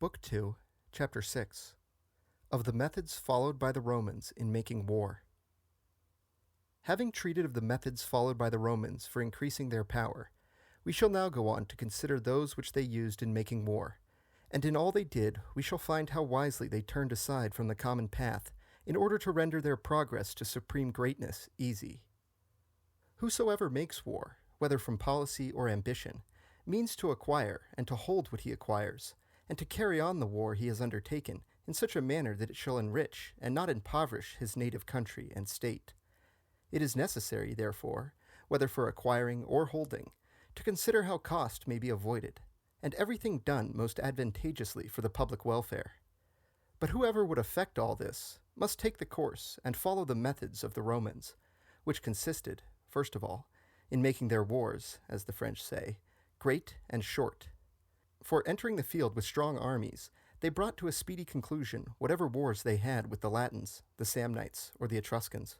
Book 2, Chapter 6, of the methods followed by the Romans in making war. Having treated of the methods followed by the Romans for increasing their power, we shall now go on to consider those which they used in making war, and in all they did we shall find how wisely they turned aside from the common path in order to render their progress to supreme greatness easy. Whosoever makes war, whether from policy or ambition, means to acquire and to hold what he acquires, and to carry on the war he has undertaken in such a manner that it shall enrich and not impoverish his native country and state. It is necessary, therefore, whether for acquiring or holding, to consider how cost may be avoided, and everything done most advantageously for the public welfare. But whoever would effect all this must take the course and follow the methods of the Romans, which consisted, first of all, in making their wars, as the French say, great and short. For entering the field with strong armies, they brought to a speedy conclusion whatever wars they had with the Latins, the Samnites, or the Etruscans.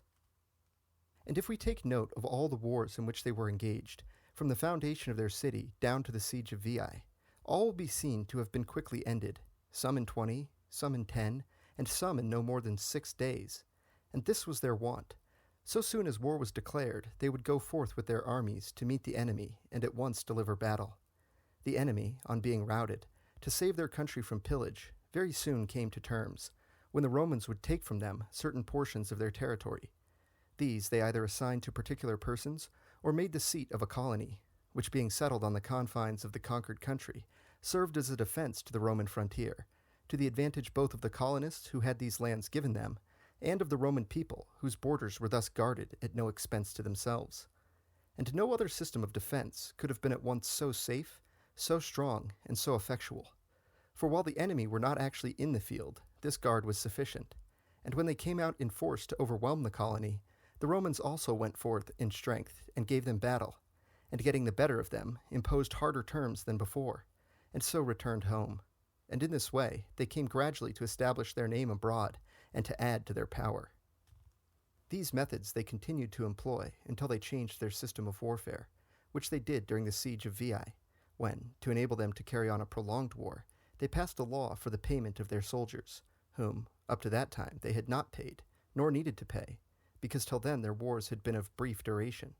And if we take note of all the wars in which they were engaged, from the foundation of their city down to the siege of Veii, all will be seen to have been quickly ended, some in 20, some in 10, and some in no more than 6 days. And this was their wont. So soon as war was declared, they would go forth with their armies to meet the enemy and at once deliver battle. The enemy, on being routed, to save their country from pillage, very soon came to terms, when the Romans would take from them certain portions of their territory. These they either assigned to particular persons, or made the seat of a colony, which being settled on the confines of the conquered country, served as a defense to the Roman frontier, to the advantage both of the colonists who had these lands given them, and of the Roman people, whose borders were thus guarded at no expense to themselves. And no other system of defense could have been at once so safe, so strong, and so effectual. For while the enemy were not actually in the field, this guard was sufficient, and when they came out in force to overwhelm the colony, the Romans also went forth in strength and gave them battle, and getting the better of them, imposed harder terms than before, and so returned home. And in this way they came gradually to establish their name abroad and to add to their power. These methods they continued to employ until they changed their system of warfare, which they did during the siege of Veii, when, to enable them to carry on a prolonged war, they passed a law for the payment of their soldiers, whom, up to that time, they had not paid, nor needed to pay, because till then their wars had been of brief duration.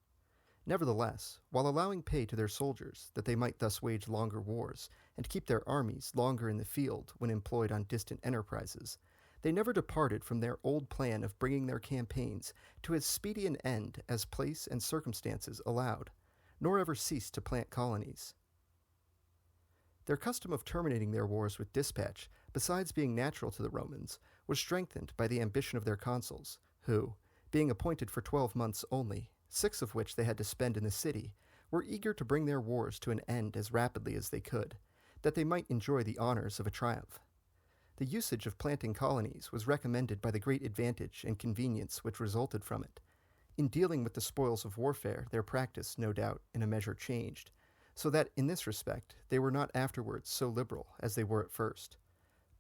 Nevertheless, while allowing pay to their soldiers, that they might thus wage longer wars, and keep their armies longer in the field when employed on distant enterprises, they never departed from their old plan of bringing their campaigns to as speedy an end as place and circumstances allowed, nor ever ceased to plant colonies. Their custom of terminating their wars with dispatch, besides being natural to the Romans, was strengthened by the ambition of their consuls, who, being appointed for 12 months only, 6 of which they had to spend in the city, were eager to bring their wars to an end as rapidly as they could, that they might enjoy the honors of a triumph. The usage of planting colonies was recommended by the great advantage and convenience which resulted from it. In dealing with the spoils of warfare, their practice, no doubt, in a measure changed, so that in this respect they were not afterwards so liberal as they were at first,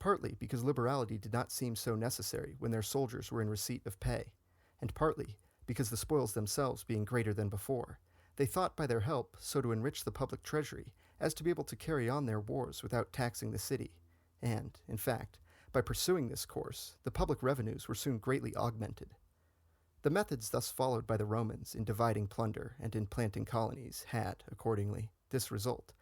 partly because liberality did not seem so necessary when their soldiers were in receipt of pay, and partly because the spoils themselves being greater than before, they thought by their help so to enrich the public treasury as to be able to carry on their wars without taxing the city, and, in fact, by pursuing this course, the public revenues were soon greatly augmented. The methods thus followed by the Romans in dividing plunder and in planting colonies had, accordingly, this result,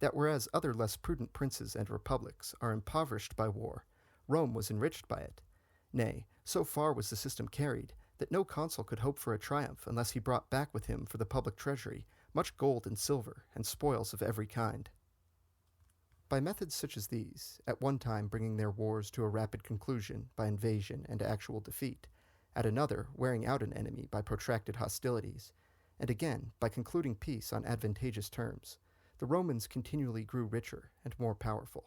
that whereas other less prudent princes and republics are impoverished by war, Rome was enriched by it. Nay, so far was the system carried, that no consul could hope for a triumph unless he brought back with him for the public treasury much gold and silver and spoils of every kind. By methods such as these, at one time bringing their wars to a rapid conclusion by invasion and actual defeat, at another wearing out an enemy by protracted hostilities, and again by concluding peace on advantageous terms, the Romans continually grew richer and more powerful.